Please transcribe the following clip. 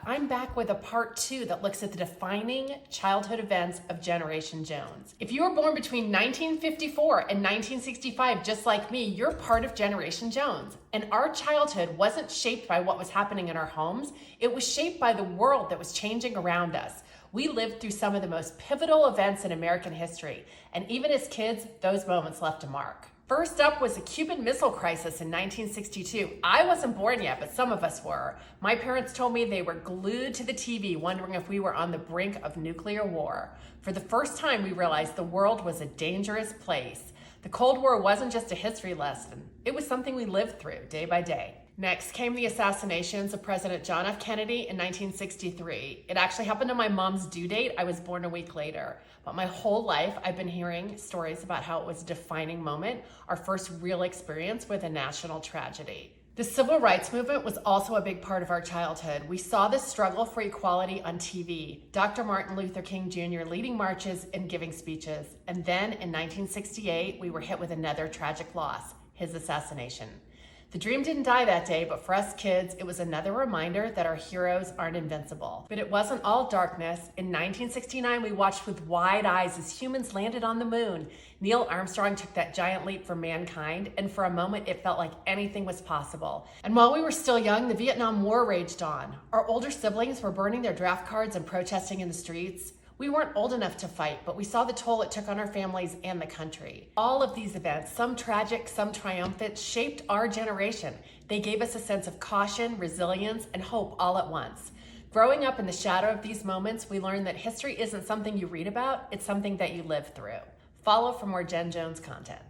I'm back with a part 2 that looks at the defining childhood events of Generation Jones. If you were born between 1954 and 1965, just like me, you're part of Generation Jones. And our childhood wasn't shaped by what was happening in our homes, it was shaped by the world that was changing around us. We lived through some of the most pivotal events in American history, and even as kids, those moments left a mark. First up was the Cuban Missile Crisis in 1962. I wasn't born yet, but some of us were. My parents told me they were glued to the TV, wondering if we were on the brink of nuclear war. For the first time, we realized the world was a dangerous place. The Cold War wasn't just a history lesson. It was something we lived through day by day. Next came the assassinations of President John F. Kennedy in 1963. It actually happened on my mom's due date. I was born a week later. But my whole life, I've been hearing stories about how it was a defining moment, our first real experience with a national tragedy. The civil rights movement was also a big part of our childhood. We saw this struggle for equality on TV. Dr. Martin Luther King Jr. leading marches and giving speeches. And then in 1968, we were hit with another tragic loss, his assassination. The dream didn't die that day, but for us kids, it was another reminder that our heroes aren't invincible. But it wasn't all darkness. In 1969, we watched with wide eyes as humans landed on the moon. Neil Armstrong took that giant leap for mankind, and for a moment, it felt like anything was possible. And while we were still young, the Vietnam War raged on. Our older siblings were burning their draft cards and protesting in the streets. We weren't old enough to fight, but we saw the toll it took on our families and the country. All of these events, some tragic, some triumphant, shaped our generation. They gave us a sense of caution, resilience, and hope all at once. Growing up in the shadow of these moments, we learned that history isn't something you read about, it's something that you live through. Follow for more Gen Jones content.